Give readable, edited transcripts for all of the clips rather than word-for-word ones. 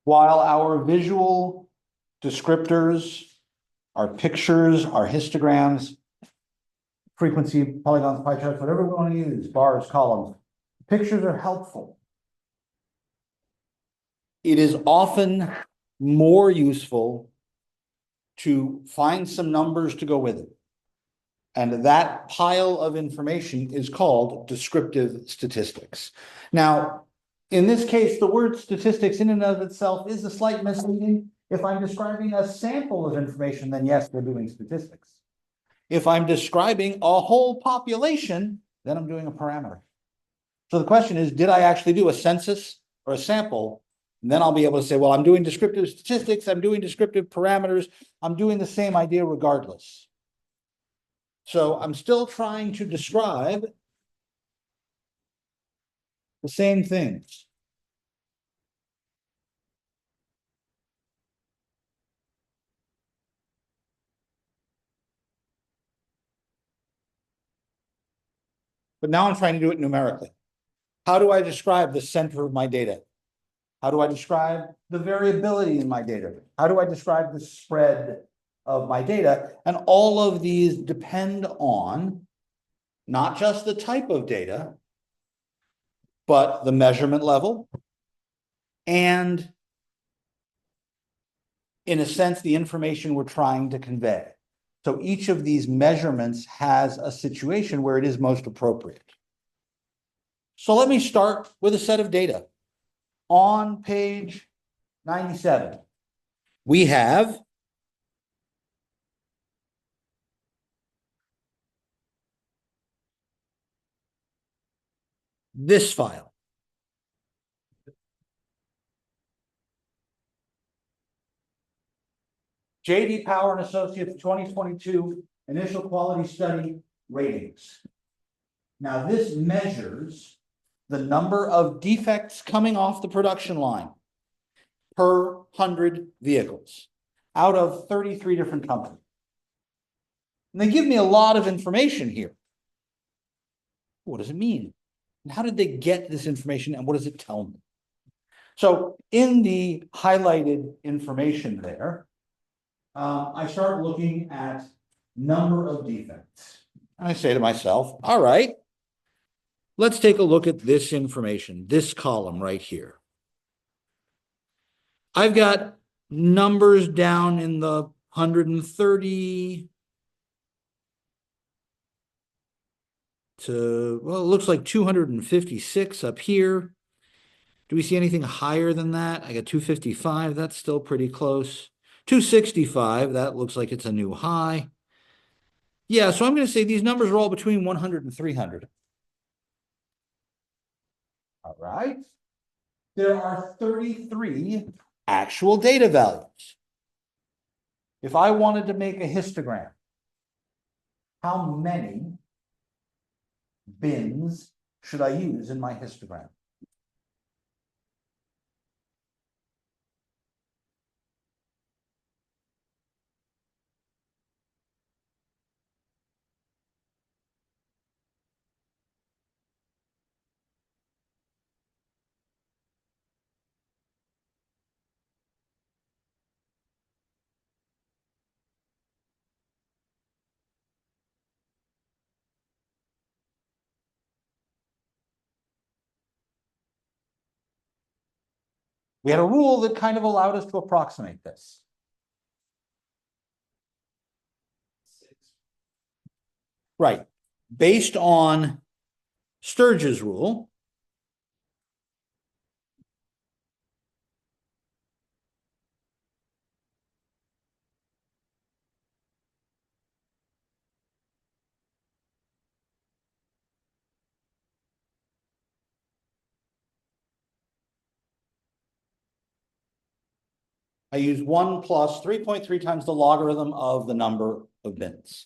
while our visual descriptors, our pictures, our histograms, frequency, polygons, pie charts, whatever we want to use, bars, columns, pictures are helpful. It is often more useful to find some numbers to go with it. And that pile of information is called descriptive statistics. Now, in this case, the word statistics in and of itself is a slight misleading. If I'm describing a sample of information, then yes, we're doing statistics. If I'm describing a whole population, then I'm doing a parameter. So the question is, did I actually do a census or a sample? And then I'll be able to say, well, I'm doing descriptive statistics, I'm doing descriptive parameters, I'm doing the same idea regardless. So I'm still trying to describe the same things. But now I'm trying to do it numerically. How do I describe the center of my data? How do I describe the variability in my data? How do I describe the spread of my data? And all of these depend on not just the type of data, but the measurement level and, in a sense, the information we're trying to convey. So each of these measurements has a situation where it is most appropriate. So let me start with a set of data. On page 97, we have this file. J.D. Power and Associates 2022 Initial Quality Study Ratings. Now this measures the number of defects coming off the production line per 100 vehicles out of 33 different companies. And they give me a lot of information here. What does it mean? And how did they get this information and what does it tell me? So in the highlighted information there, I start looking at number of defects. And I say to myself, all right, let's take a look at this information, this column right here. I've got numbers down in the 130 to, well, it looks like 256 up here. Do we see anything higher than that? I got 255, that's still pretty close. 265, that looks like it's a new high. Yeah, so I'm going to say these numbers are all between 100 and 300. All right. There are 33 actual data values. If I wanted to make a histogram, how many bins should I use in my histogram? We had a rule that kind of allowed us to approximate this. Right. Based on Sturge's rule, I use 1 plus 3.3 times the logarithm of the number of bins.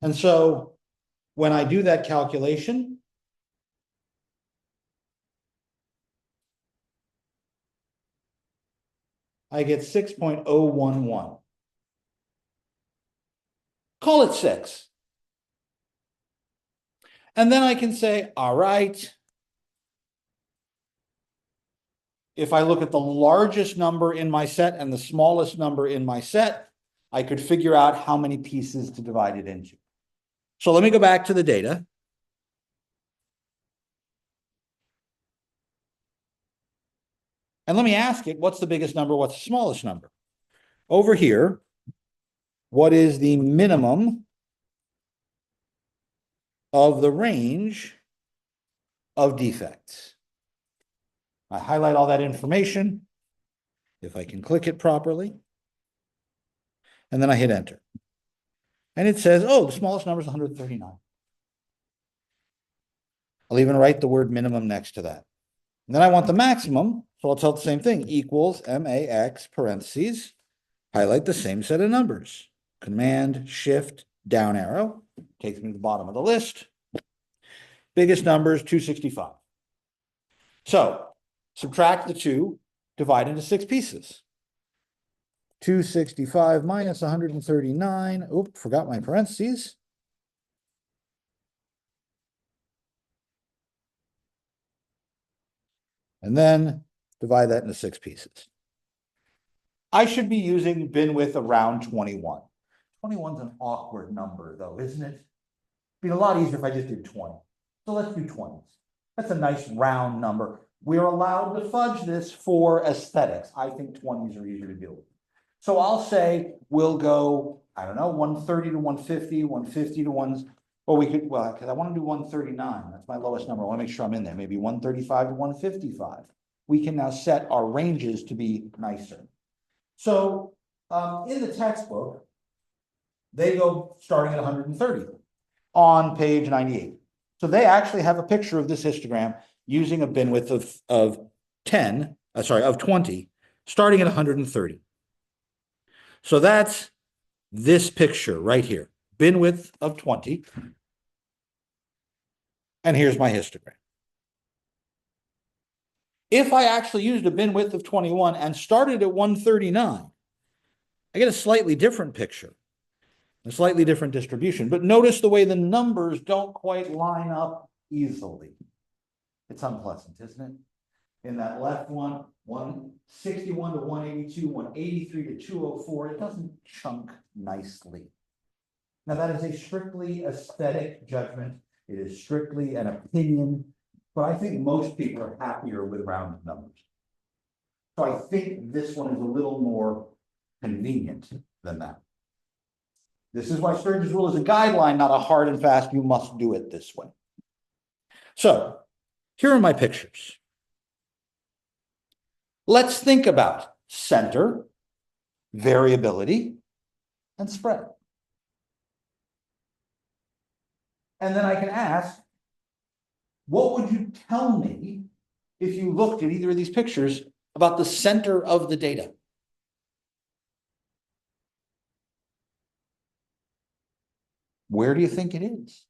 And so when I do that calculation, I get 6.011. Call it 6. And then I can say, all right, if I look at the largest number in my set and the smallest number in my set, I could figure out how many pieces to divide it into. So let me go back to the data. And let me ask it, what's the biggest number? What's the smallest number? Over here, what is the minimum of the range of defects? I highlight all that information, if I can click it properly, and then I hit enter. And it says, oh, the smallest number is 139. I'll even write the word minimum next to that. And then I want the maximum, so I'll tell it the same thing, equals MAX parentheses, highlight the same set of numbers. Command, Shift, down arrow, takes me to the bottom of the list. Biggest number is 265. So, subtract the 2, divide into 6 pieces. 265 minus 139. Oop, forgot my parentheses. And then divide that into 6 pieces. I should be using bin width around 21. 21 is an awkward number, though, isn't it? It'd be a lot easier if I just did 20. So let's do 20s. That's a nice round number. We're allowed to fudge this for aesthetics. I think 20s are easier to deal with. So I'll say we'll go, I don't know, 130 to 150, 150 to 1, or we could, well, because I want to do 139. That's my lowest number. I want to make sure I'm in there. Maybe 135 to 155. We can now set our ranges to be nicer. So in the textbook, they go starting at 130 on page 98. So they actually have a picture of this histogram using a bin width of 20, starting at 130. So that's this picture right here, bin width of 20. And here's my histogram. If I actually used a bin width of 21 and started at 139, I get a slightly different picture, a slightly different distribution. But notice the way the numbers don't quite line up easily. It's unpleasant, isn't it? In that left one, 161 to 182, 183 to 204, it doesn't chunk nicely. Now that is a strictly aesthetic judgment. It is strictly an opinion, but I think most people are happier with rounded numbers. So I think this one is a little more convenient than that. This is why Sturgeon's rule is a guideline, not a hard and fast, you must do it this way. So here are my pictures. Let's think about center, variability, and spread. And then I can ask, what would you tell me if you looked at either of these pictures about the center of the data? Where do you think it is?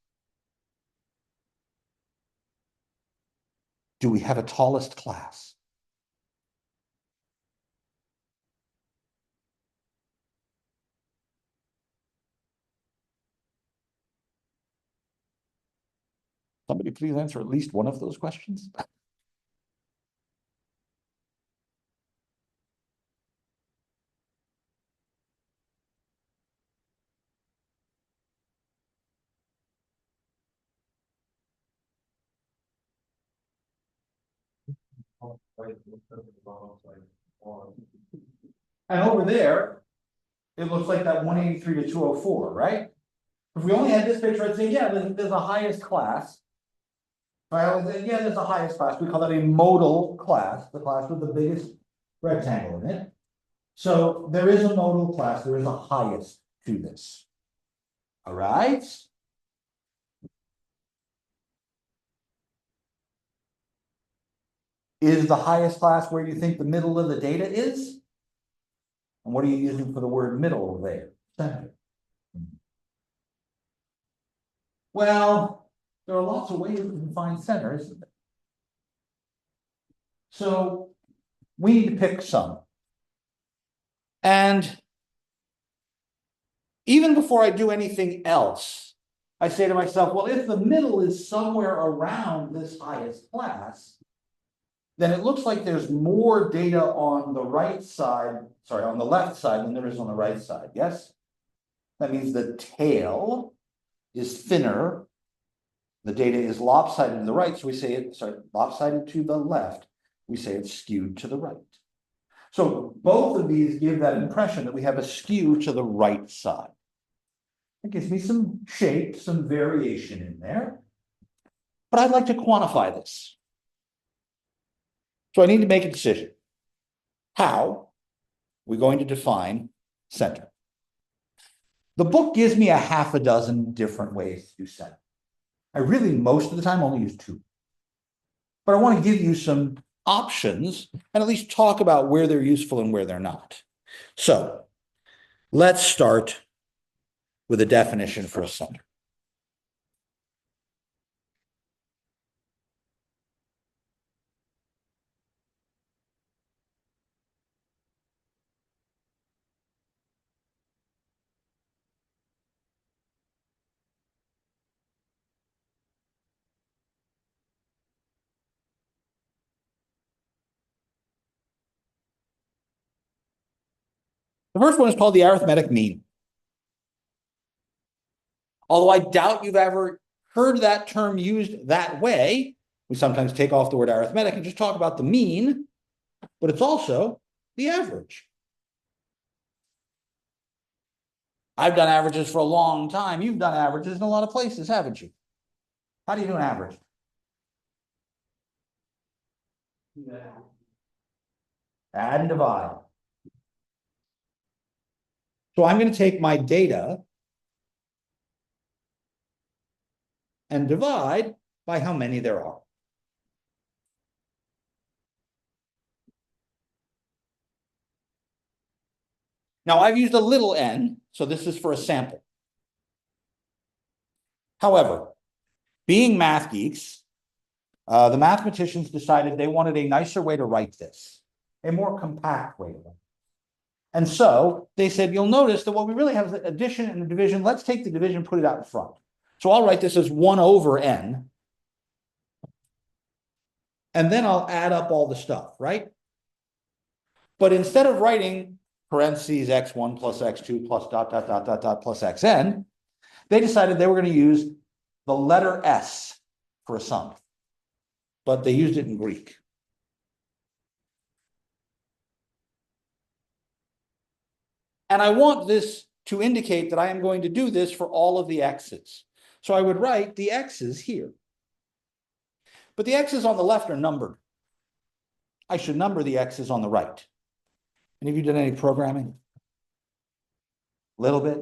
Do we have a tallest class? Somebody please answer at least one of those questions. And over there, it looks like that 183 to 204, right? If we only had this picture, I'd say, yeah, there's a highest class. Yeah, there's a highest class. We call that a modal class, the class with the biggest rectangle in it. So there is a modal class, there is a highest to this. All right. Is the highest class where you think the middle of the data is? And what are you using for the word middle there? Center. Well, there are lots of ways we can find center, isn't there? So we need to pick some. And even before I do anything else, I say to myself, well, if the middle is somewhere around this highest class, then it looks like there's more data on the right side, sorry, on the left side than there is on the right side, yes? That means the tail is thinner. The data is lopsided to the right, so we say it, sorry, lopsided to the left. We say it's skewed to the right. So both of these give that impression that we have a skew to the right side. It gives me some shape, some variation in there. But I'd like to quantify this. So I need to make a decision. How are we going to define center? The book gives me a half a dozen different ways to do center. I really, most of the time, only use two. But I want to give you some options and at least talk about where they're useful and where they're not. So let's start with a definition for a center. The first one is called the arithmetic mean. Although I doubt you've ever heard that term used that way, we sometimes take off the word arithmetic and just talk about the mean, but it's also the average. I've done averages for a long time. You've done averages in a lot of places, haven't you? How do you do an average? Add and divide. So I'm going to take my data and divide by how many there are. Now I've used a little n, so this is for a sample. However, being math geeks, the mathematicians decided they wanted a nicer way to write this, a more compact way to write it. And so they said, you'll notice that what we really have is addition and division. Let's take the division, put it out in front. So I'll write this as 1 over n. And then I'll add up all the stuff, right? But instead of writing parentheses x1 plus x2 plus dot, dot, dot, dot, dot, plus xn, they decided they were going to use the letter S for a sum. But they used it in Greek. And I want this to indicate that I am going to do this for all of the x's. So I would write the x's here. But the x's on the left are numbered. I should number the x's on the right. Any of you done any programming? A little bit?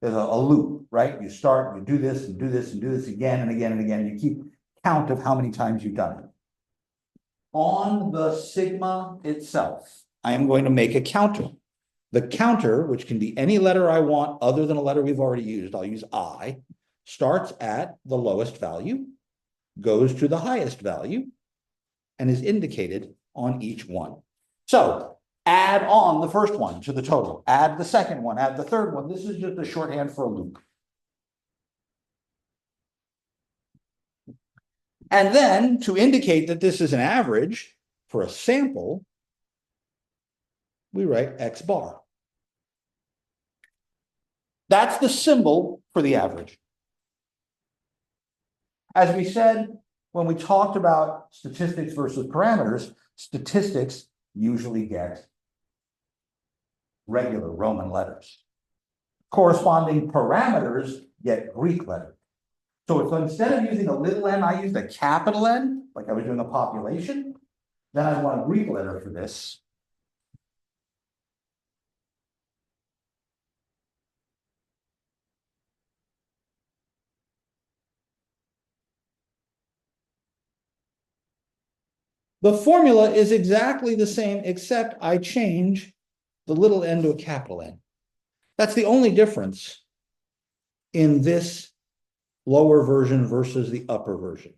There's a loop, right? You start, you do this, and do this, and do this again and again and again. You keep count of how many times you've done it. On the sigma itself, I am going to make a counter. The counter, which can be any letter I want other than a letter we've already used, I'll use I, starts at the lowest value, goes to the highest value, and is indicated on each one. So add on the first one to the total, add the second one, add the third one. This is just a shorthand for a loop. And then to indicate that this is an average for a sample, we write X bar. That's the symbol for the average. As we said, when we talked about statistics versus parameters, statistics usually get regular Roman letters. Corresponding parameters get Greek letters. So if instead of using a little n, I used a capital N, like I was doing a population, then I want a Greek letter for this. The formula is exactly the same, except I change the little n to a capital N. That's the only difference in this lower version versus the upper version.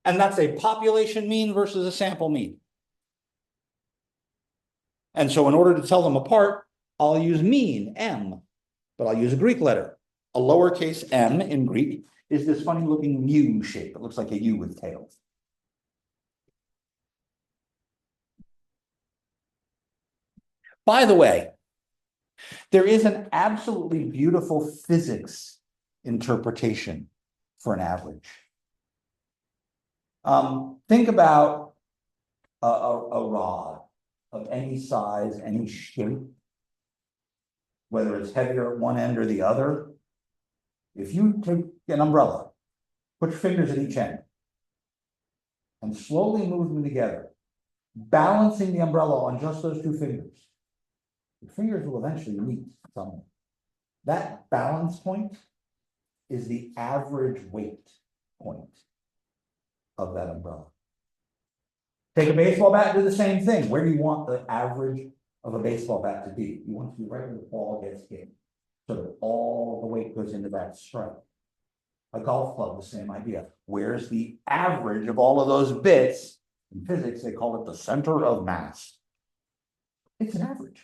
And that's a population mean versus a sample mean. And so in order to tell them apart, I'll use mean, M, but I'll use a Greek letter. A lowercase m in Greek is this funny looking U shape. It looks like a U with tails. By the way, there is an absolutely beautiful physics interpretation for an average. Think about a rod of any size, any shape, whether it's heavier at one end or the other. If you take an umbrella, put your fingers at each end, and slowly move them together, balancing the umbrella on just those two fingers, your fingers will eventually meet somewhere. That balance point is the average weight point of that umbrella. Take a baseball bat and do the same thing. Where do you want the average of a baseball bat to be? You want to be right where the ball gets hit, so that all the weight goes into that strike. A golf club, the same idea. Where's the average of all of those bits? In physics, they call it the center of mass. It's an average.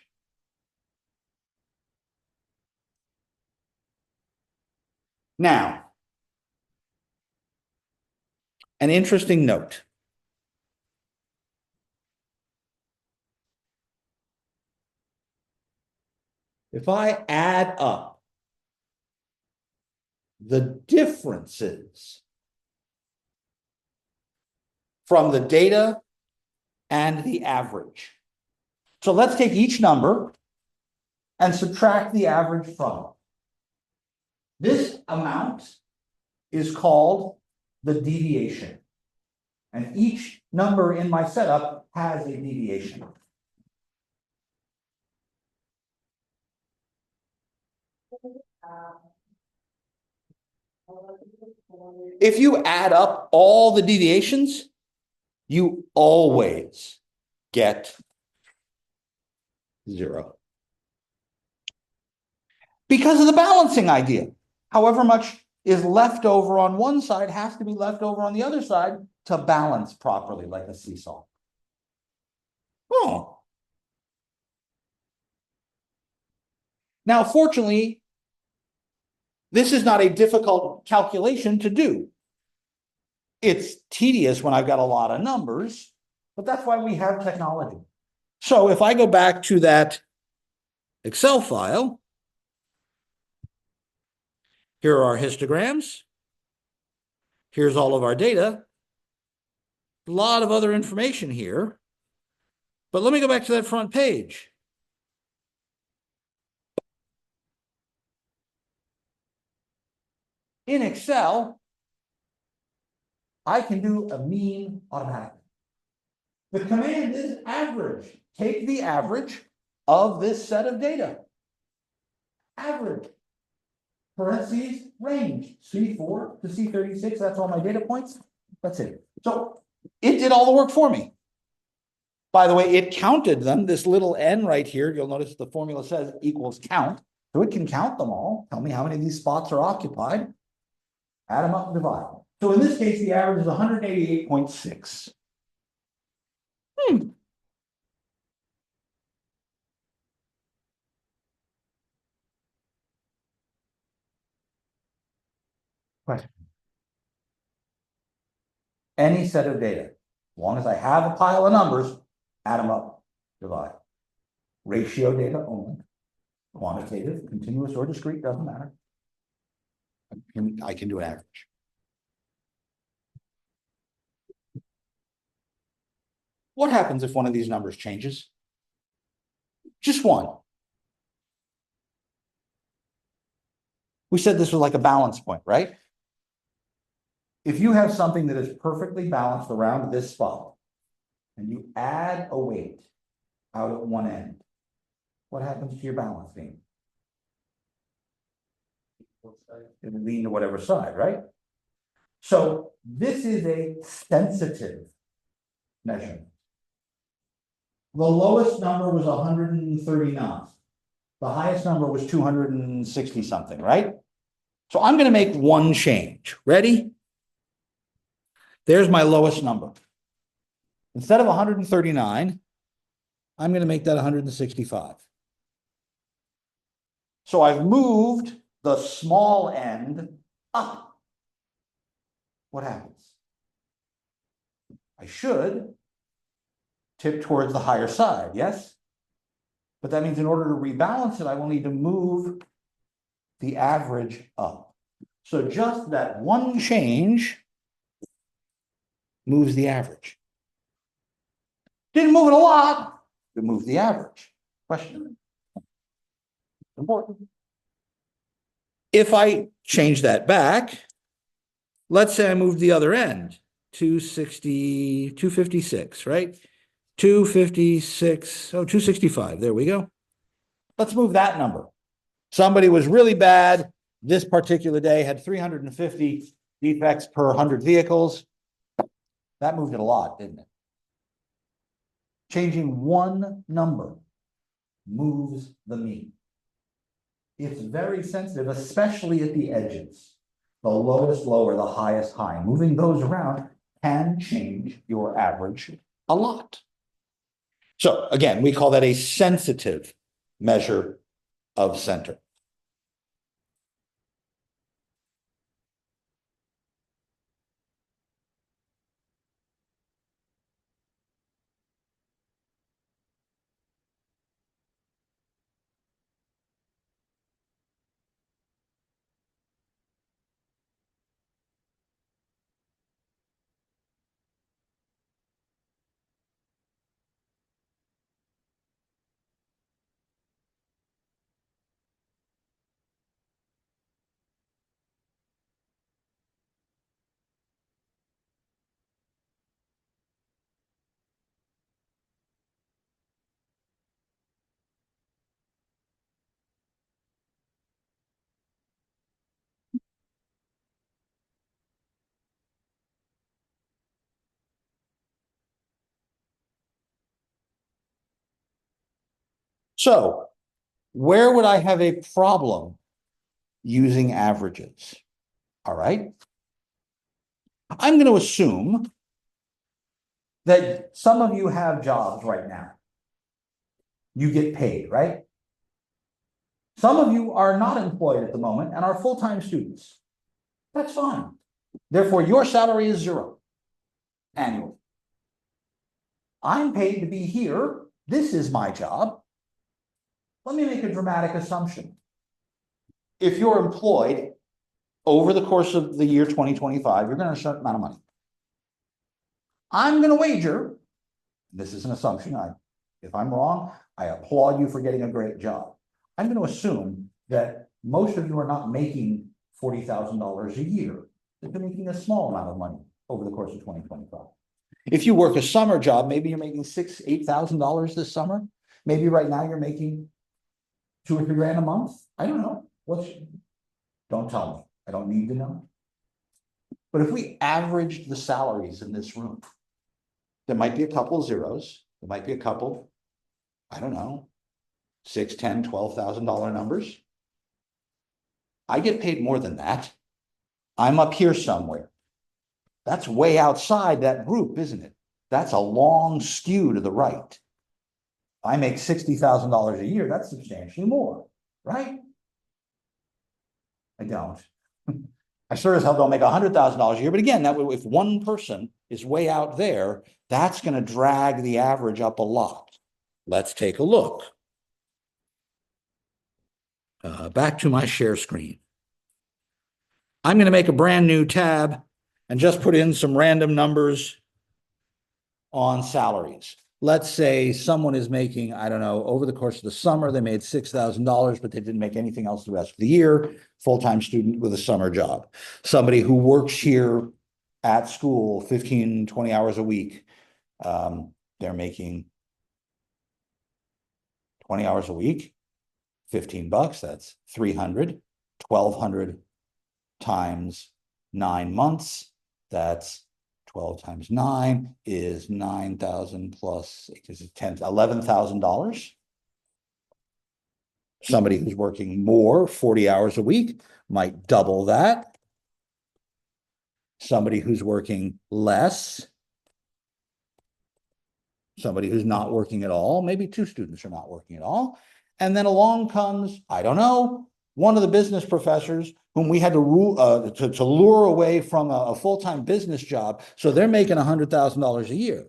Now, an interesting note. If I add up the differences from the data and the average. So let's take each number and subtract the average from it. This amount is called the deviation. And each number in my setup has a deviation. If you add up all the deviations, you always get 0. Because of the balancing idea. However much is left over on one side has to be left over on the other side to balance properly, like a seesaw. Oh. Now, fortunately, this is not a difficult calculation to do. It's tedious when I've got a lot of numbers, but that's why we have technology. So if I go back to that Excel file, here are our histograms. Here's all of our data. A lot of other information here. But let me go back to that front page. In Excel, I can do a mean automatically. The command is average. Take the average of this set of data. Average. Parentheses, range, C4 to C36, that's all my data points. That's it. So it did all the work for me. By the way, it counted them, this little n right here, you'll notice the formula says equals count. So it can count them all, tell me how many of these spots are occupied, add them up and divide. So in this case, the average is 188.6. Question. Any set of data, as long as I have a pile of numbers, add them up, divide. Ratio data only. Quantitative, continuous, or discrete, doesn't matter. I can do an average. What happens if one of these numbers changes? Just one. We said this was like a balance point, right? If you have something that is perfectly balanced around this spot, and you add a weight out at one end, what happens to your balance beam? It'll lean to whatever side, right? So this is a sensitive measurement. The lowest number was 139. The highest number was 260 something, right? So I'm going to make one change. Ready? There's my lowest number. Instead of 139, I'm I'm going to make that 165. So I've moved the small end up. What happens? I should tip towards the higher side, yes? But that means in order to rebalance it, I will need to move the average up. So just that one change moves the average. Didn't move it a lot, it moved the average. Question. Important. If I change that back, let's say I moved the other end, 260, 256, right? 256, 265, there we go. Let's move that number. Somebody was really bad. This particular day had 350 defects per 100 vehicles. That moved it a lot, didn't it? Changing one number moves the mean. It's very sensitive, especially at the edges. The lowest low or the highest high. Moving those around can change your average a lot. So again, we call that a sensitive measure of center. So where would I have a problem using averages? All right. I'm going to assume that some of you have jobs right now. You get paid, right? Some of you are not employed at the moment and are full-time students. That's fine. Therefore, your salary is 0 annually. I'm paid to be here. This is my job. Let me make a dramatic assumption. If you're employed over the course of the year 2025, you're going to earn a certain amount of money. I'm going to wager, this is an assumption, if I'm wrong, I applaud you for getting a great job. I'm going to assume that most of you are not making $40,000 a year. They're making a small amount of money over the course of 2025. If you work a summer job, maybe you're making $6,000, $8,000 this summer. Maybe right now you're making $2 or $3 grand a month. I don't know. Don't tell me. I don't need to know. But if we averaged the salaries in this room, there might be a couple of zeros. There might be a couple, I don't know, $6,000, $10,000, $12,000 numbers. I get paid more than that. I'm up here somewhere. That's way outside that group, isn't it? That's a long skew to the right. I make $60,000 a year. That's substantially more, right? I don't. I sure as hell don't make $100,000 a year. But again, that if one person is way out there, that's going to drag the average up a lot. Let's take a look. Back to my share screen. I'm going to make a brand new tab and just put in some random numbers on salaries. Let's say someone is making, I don't know, over the course of the summer, they made $6,000, but they didn't make anything else the rest of the year. Full-time student with a summer job. Somebody who works here at school 15, 20 hours a week. They're making 20 hours a week, $15, that's 300, 1,200 times 9 months, that's 12 times 9 is 9,000 plus $11,000. Somebody who's working more, 40 hours a week, might double that. Somebody who's working less somebody who's not working at all. Maybe two students are not working at all. And then along comes, I don't know, one of the business professors whom we had to lure away from a full-time business job. So they're making $100,000 a year.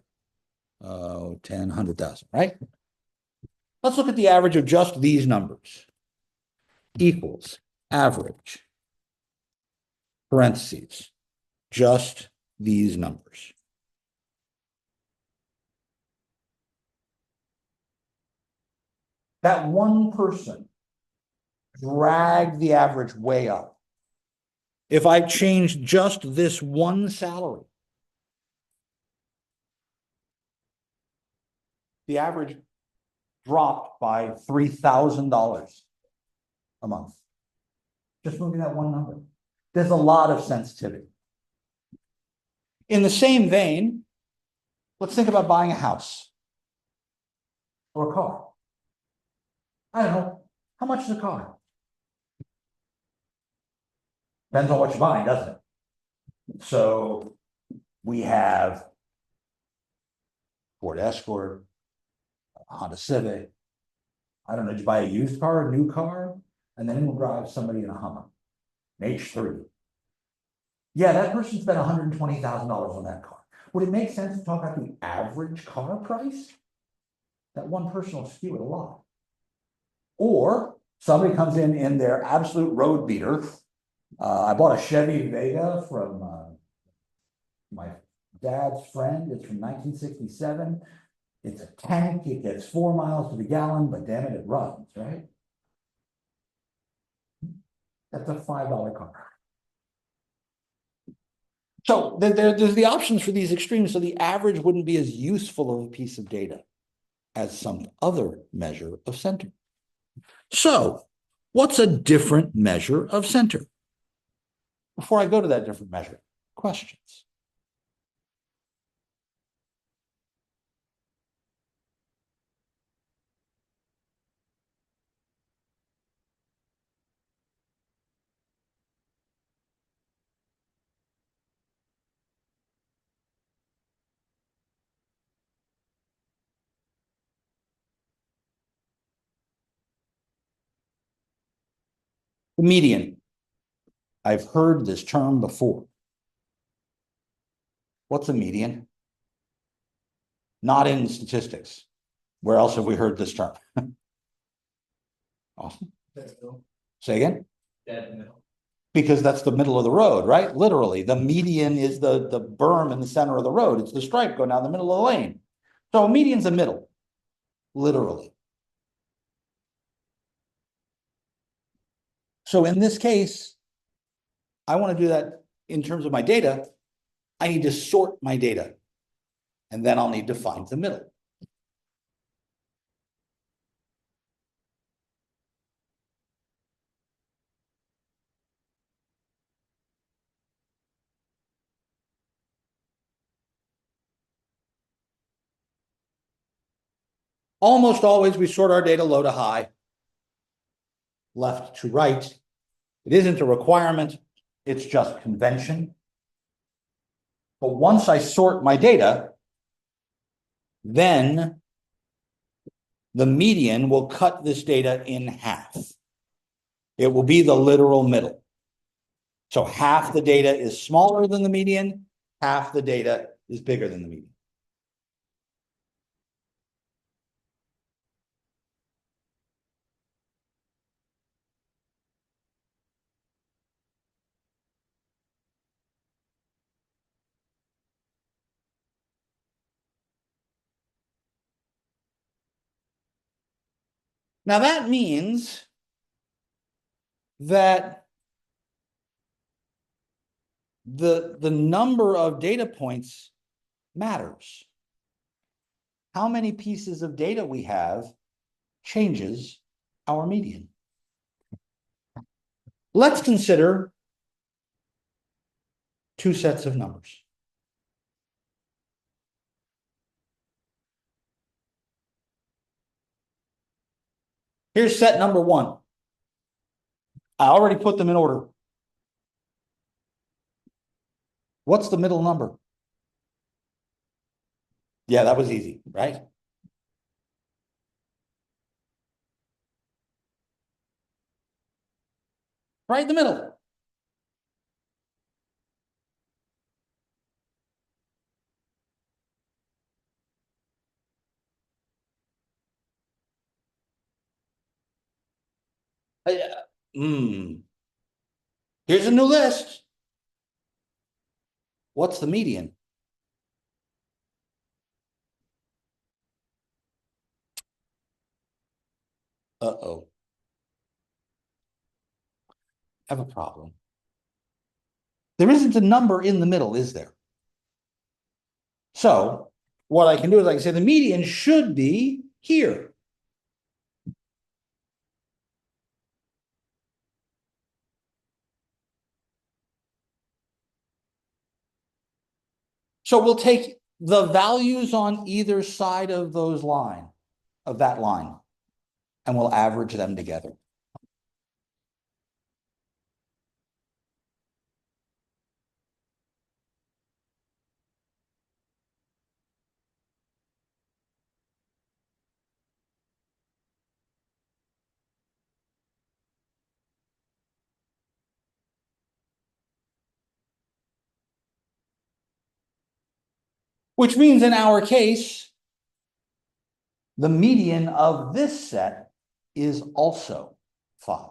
10, 100,000, right? Let's look at the average of just these numbers. Equals average, parentheses, just these numbers. That one person dragged the average way up. If I change just this one salary, the average dropped by $3,000 a month. Just moving that one number. There's a lot of sensitivity. In the same vein, let's think about buying a house or a car. I don't know. How much is a car? Depends on what you're buying, doesn't it? So we have Ford Escort, Honda Civic. I don't know, did you buy a used car, a new car? And then we'll drive somebody in a Hummer, an H3. Yeah, that person spent $120,000 on that car. Would it make sense to talk about the average car price? That one person will skew it a lot. Or somebody comes in their absolute road beater. I bought a Chevy Vega from my dad's friend. It's from 1967. It's a tank. It gets 4 miles to the gallon, but damn it, it runs, right? That's a $5 car. So there's the options for these extremes. So the average wouldn't be as useful of a piece of data as some other measure of center. So what's a different measure of center? Before I go to that different measure, questions? The median. I've heard this term before. What's a median? Not in statistics. Where else have we heard this term? Awesome. Say again? Dead middle. Because that's the middle of the road, right? Literally, the median is the berm in the center of the road. It's the stripe going down the middle of the lane. So a median's a middle, literally. So in this case, I want to do that in terms of my data. I need to sort my data, and then I'll need to find the middle. Almost always we sort our data low to high, left to right. It isn't a requirement, it's just convention. But once I sort my data, then the median will cut this data in half. It will be the literal middle. So half the data is smaller than the median, half the data is bigger than the median. Now that means that the number of data points matters. How many pieces of data we have changes our median. Let's consider two sets of numbers. Here's set number one. I already put them in order. What's the middle number? Yeah, that was easy, right? Right in the middle. Uh, hmm. Here's a new list. What's the median? Uh-oh. I have a problem. There isn't a number in the middle, is there? So what I can do is I can say the median should be here. So we'll take the values on either side of that line, and we'll average them together. Which means in our case, the median of this set is also 5.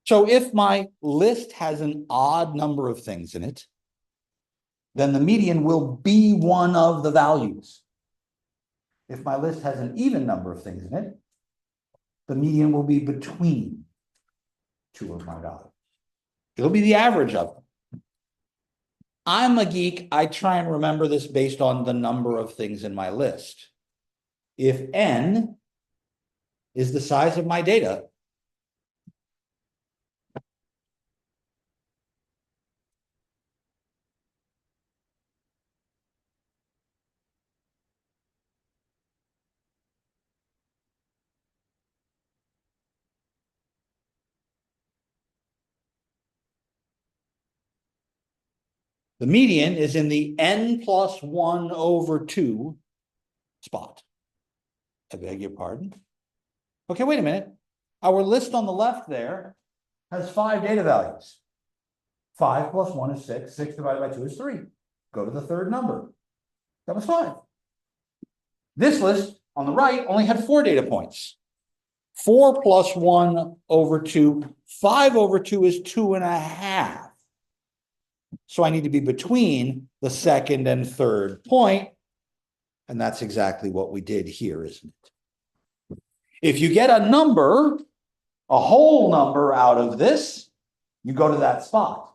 So if my list has an odd number of things in it, then the median will be one of the values. If my list has an even number of things in it, the median will be between two of my values. It'll be the average of them. I'm a geek. I try and remember this based on the number of things in my list. If n is the size of my data, the median is in the n plus 1 over 2 spot. I beg your pardon. Okay, wait a minute. Our list on the left there has 5 data values. 5 plus 1 is 6. 6 divided by 2 is 3. Go to the third number. That was 5. This list on the right only had 4 data points. 4 plus 1 over 2. 5 over 2 is 2.5. So I need to be between the second and third point. And that's exactly what we did here, isn't it? If you get a number, a whole number out of this, you go to that spot.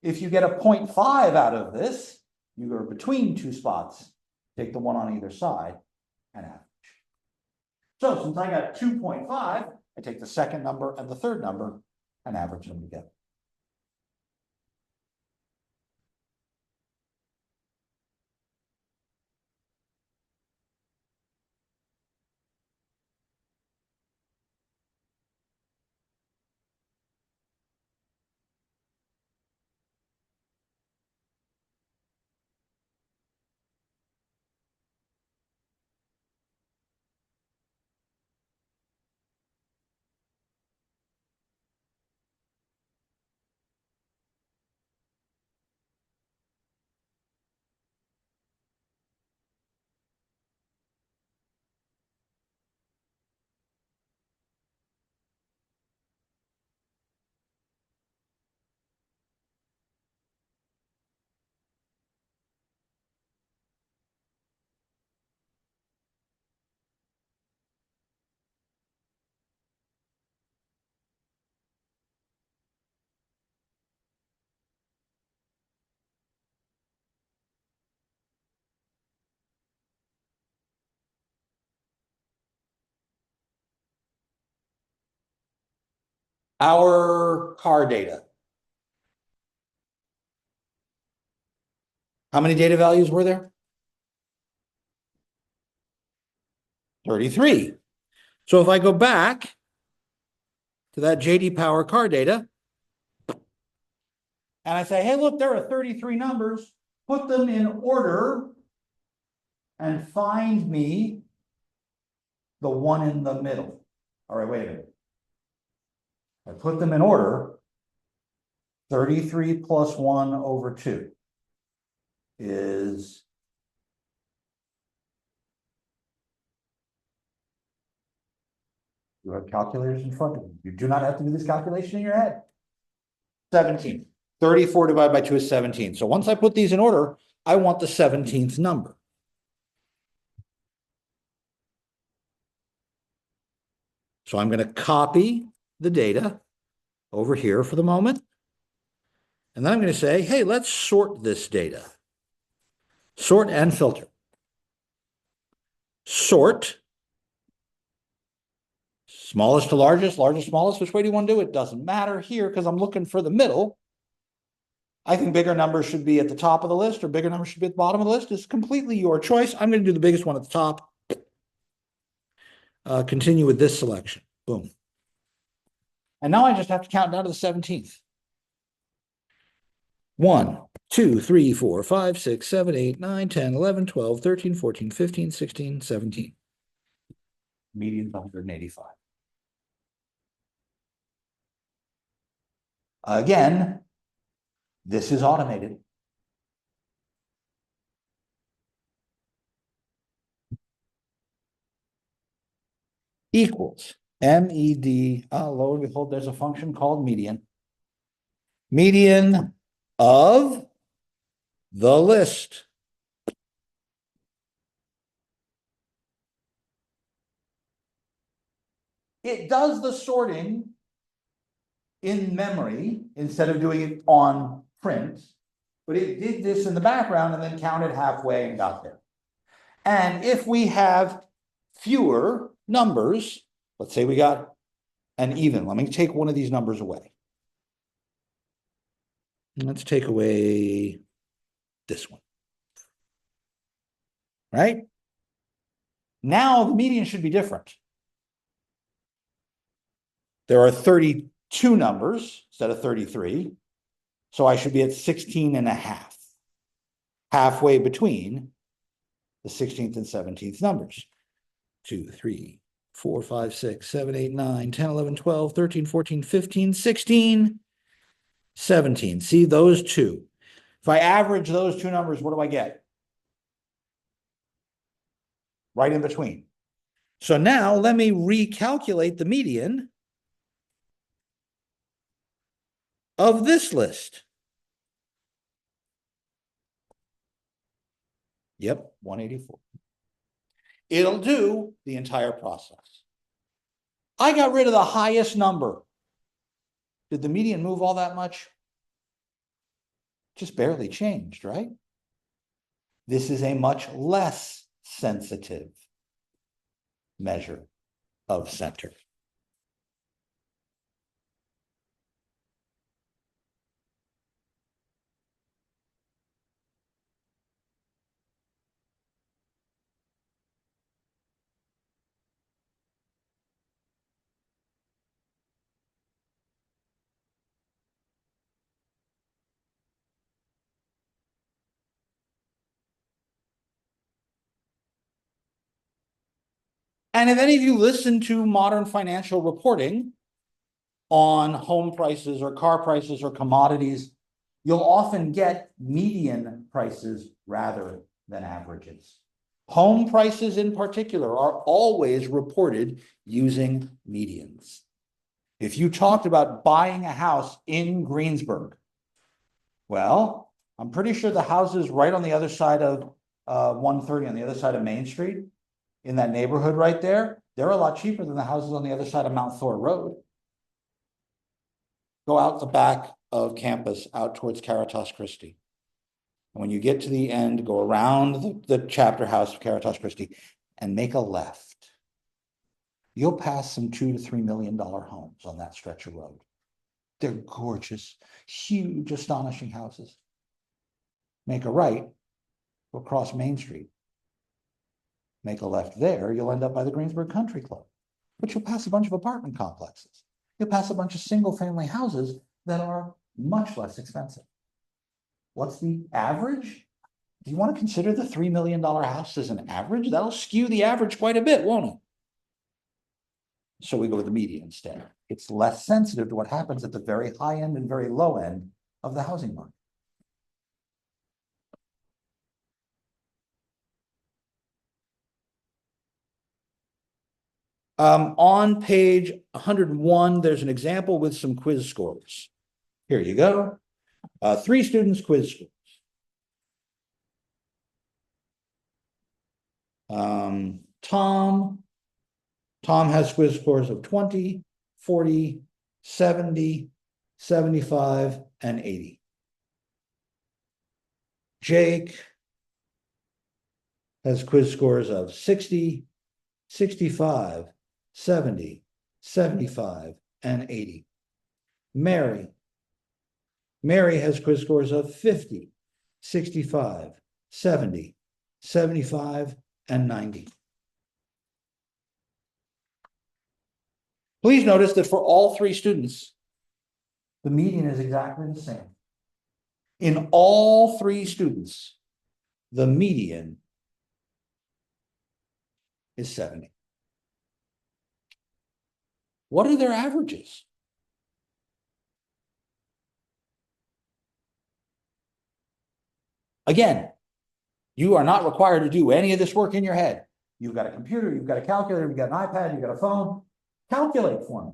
If you get a 0.5 out of this, you go between 2 spots, take the one on either side, and average. So since I got 2.5, I take the second number and the third number and average them together. Our car data. How many data values were there? 33. So if I go back to that JD Power car data. And I say, hey, look, there are 33 numbers. Put them in order and find me the one in the middle. All right, wait a minute. I put them in order. 33 plus 1 over 2 is you have calculators in front of you. You do not have to do this calculation in your head. 17. 34 divided by 2 is 17. So once I put these in order, I want the 17th number. So I'm going to copy the data over here for the moment. And then I'm going to say, hey, let's sort this data. Sort and filter. Sort. Smallest to largest, largest, smallest. Which way do you want to do it? Doesn't matter here because I'm looking for the middle. I think bigger numbers should be at the top of the list or bigger numbers should be at the bottom of the list. It's completely your choice. I'm going to do the biggest one at the top. Continue with this selection. Boom. And now I just have to count down to the 17th. 1, 2, 3, 4, 5, 6, 7, 8, 9, 10, 11, 12, 13, 14, 15, 16, 17. Median's 185. Again, this is automated. Equals MED, lo and behold, there's a function called median. Median of the list. It does the sorting in memory instead of doing it on print, but it did this in the background and then counted halfway and got there. And if we have fewer numbers, let's say we got an even, let me take one of these numbers away. Let's take away this one. Right? Now the median should be different. There are 32 numbers instead of 33. So I should be at 16 and a half. Halfway between the 16th and 17th numbers. 2, 3, 4, 5, 6, 7, 8, 9, 10, 11, 12, 13, 14, 15, 16, 17. See those two. If I average those two numbers, what do I get? Right in between. So now let me recalculate the median of this list. Yep, 184. It'll do the entire process. I got rid of the highest number. Did the median move all that much? Just barely changed, right? This is a much less sensitive measure of center. And if any of you listen to modern financial reporting on home prices or car prices or commodities, you'll often get median prices rather than averages. Home prices in particular are always reported using medians. If you talked about buying a house in Greensburg, well, I'm pretty sure the houses right on the other side of 130, on the other side of Main Street, in that neighborhood right there, they're a lot cheaper than the houses on the other side of Mount Thor Road. Go out the back of campus, out towards Caritas Christi. And when you get to the end, go around the chapter house of Caritas Christi and make a left. You'll pass some $2 to $3 million homes on that stretch of road. They're gorgeous, huge, astonishing houses. Make a right, go across Main Street. Make a left there, you'll end up by the Greensburg Country Club. But you'll pass a bunch of apartment complexes. you'll pass a bunch of single-family houses that are much less expensive. What's the average? Do you want to consider the $3 million house as an average? That'll skew the average quite a bit, won't it? So we go with the median instead. It's less sensitive to what happens at the very high end and very low end of the housing market. On page 101, there's an example with some quiz scores. Here you go. 3 students quiz scores. Tom has quiz scores of 20, 40, 70, 75, and 80. Jake has quiz scores of 60, 65, 70, 75, and 80. Mary has quiz scores of 50, 65, 70, 75, and 90. Please notice that for all 3 students, the median is exactly the same. In all 3 students, the median is 70. What are their averages? Again, you are not required to do any of this work in your head. You've got a computer, you've got a calculator, you've got an iPad, you've got a phone. Calculate for me.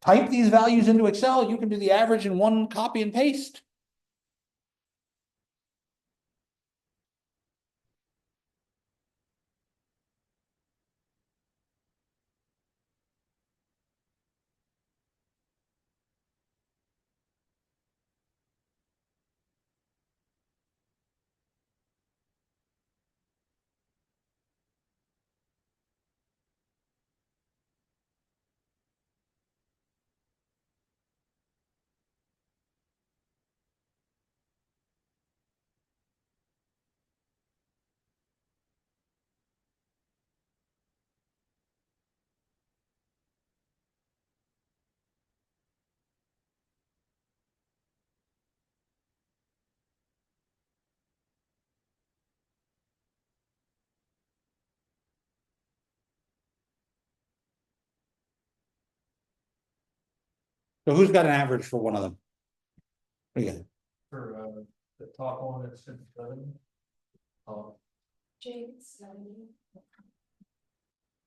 Type these values into Excel. You can do the average in one copy and paste. So who's got an average for one of them? What do you got? For the top one, it's 57. Jake's 70.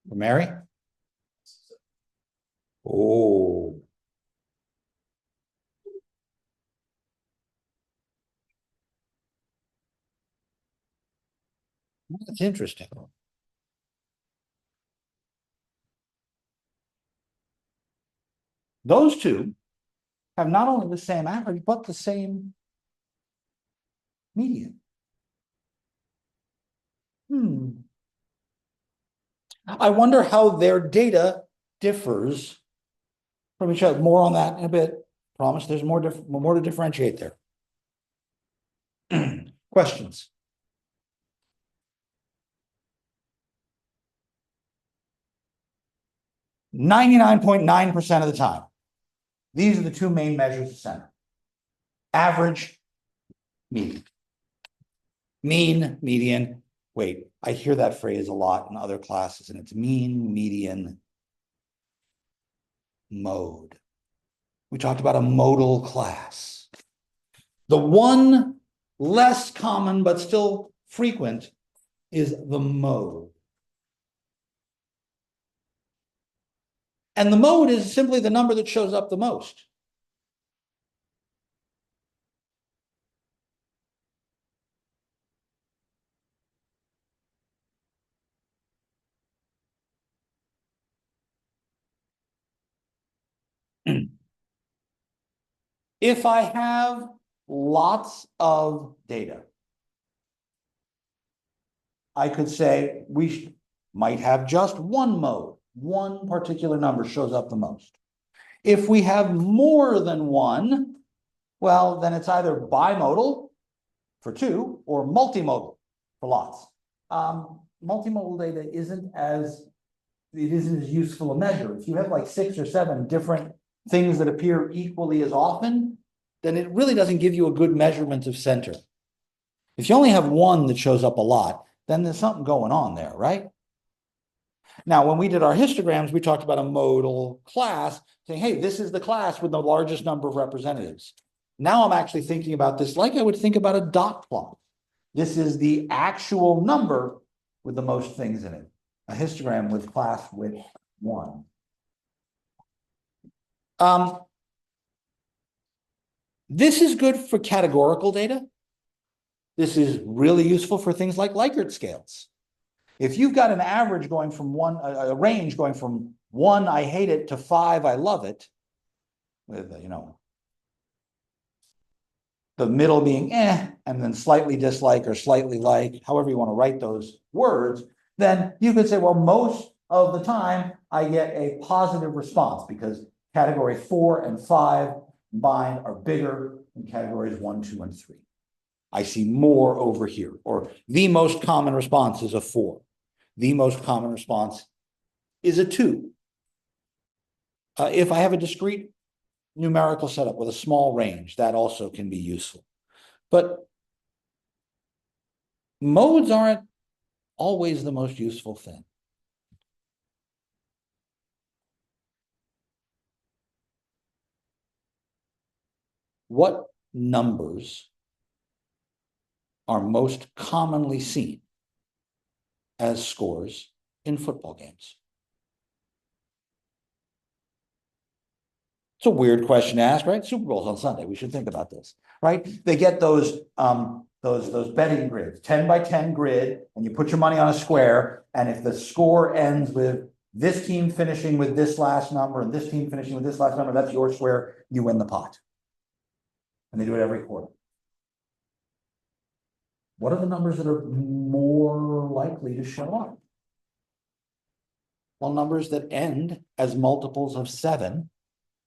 For Mary? Oh. That's interesting. Those two have not only the same average, but the same median. I wonder how their data differs from each other. More on that in a bit. Promise there's more to differentiate there. Questions? .9% of the time. These are the 2 main measures of center. Average, median. Mean, median. Wait, I hear that phrase a lot in other classes, and it's mean, median, mode. We talked about a modal class. The one less common but still frequent is the mode. And the mode is simply the number that shows up the most. If I have lots of data, I could say we might have just one mode. One particular number shows up the most. If we have more than one, well, then it's either bimodal for 2 or multimodal for lots. Multimodal data isn't as it isn't as useful a measure. If you have like 6 or 7 different things that appear equally as often, then it really doesn't give you a good measurement of center. If you only have one that shows up a lot, then there's something going on there, right? Now, when we did our histograms, we talked about a modal class, saying, hey, this is the class with the largest number of representatives. Now I'm actually thinking about this like I would think about a dot plot. This is the actual number with the most things in it. A histogram with class width 1. This is good for categorical data. This is really useful for things like Likert scales. If you've got an average going from a range going from 1, I hate it, to 5, I love it, with, the middle being and then slightly dislike or slightly like, however you want to write those words, then you could say, well, most of the time I get a positive response because category 4 and 5 combined are bigger than categories 1, 2, and 3. I see more over here, or the most common response is a 4. The most common response is a 2. If I have a discrete numerical setup with a small range, that also can be useful. But modes aren't always the most useful thing. What numbers are most commonly seen as scores in football games? It's a weird question to ask, right? Super Bowl's on Sunday. We should think about this, right? They get those betting grids, 10 by 10 grid, and you put your money on a square. And if the score ends with this team finishing with this last number and this team finishing with this last number, that's your square, you win the pot. And they do it every quarter. What are the numbers that are more likely to show up? Well, numbers that end as multiples of 7,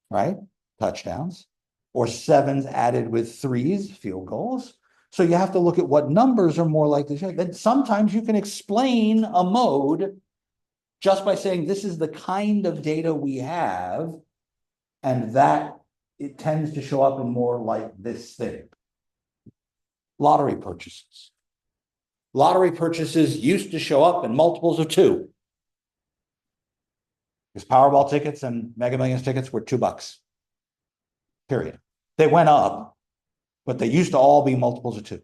right? Touchdowns, or 7s added with 3s, field goals. So you have to look at what numbers are more likely to show. Then sometimes you can explain a mode just by saying this is the kind of data we have, and that it tends to show up in more like this thing. Lottery purchases. Lottery purchases used to show up in multiples of 2. Because Powerball tickets and Mega Millions tickets were $2. Period. They went up, but they used to all be multiples of 2.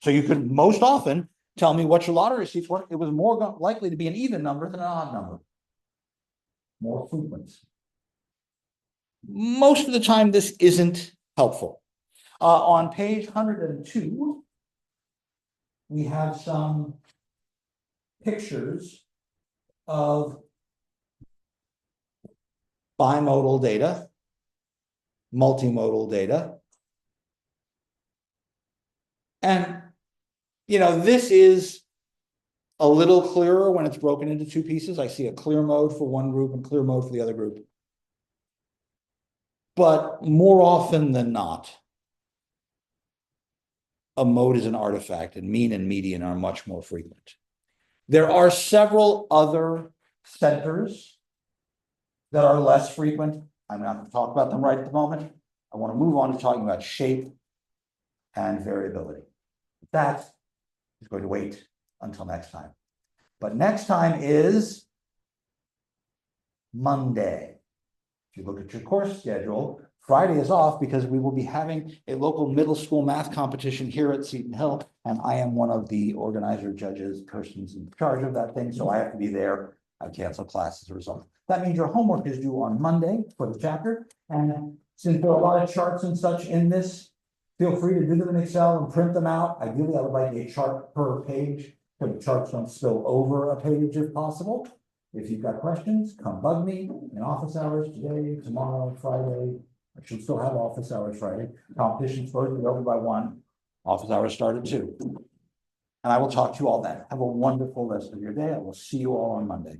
So you could most often tell me what your lottery receipts were. It was more likely to be an even number than an odd number. More frequent. Most of the time, this isn't helpful. On page 102, we have some pictures of bimodal data, multimodal data. And, this is a little clearer when it's broken into 2 pieces. I see a clear mode for one group and clear mode for the other group. But more often than not, a mode is an artifact, and mean and median are much more frequent. There are several other centers that are less frequent. I'm not going to talk about them right at the moment. I want to move on to talking about shape and variability. That is going to wait until next time. But next time is Monday. If you look at your course schedule, Friday is off because we will be having a local middle school math competition here at Seton Hill, and I am one of the organizer, judges, persons in charge of that thing, so I have to be there. I've canceled class as a result. That means your homework is due on Monday for the chapter, and since there are a lot of charts and such in this, feel free to do them in Excel and print them out. Ideally, I would like a chart per page, so the charts don't spill over a page if possible. If you've got questions, come bug me in office hours today, tomorrow, Friday. I should still have office hours Friday. Competition's supposed to be over by 1. Office hours start at 2. And I will talk to you all then. Have a wonderful rest of your day. I will see you all on Monday.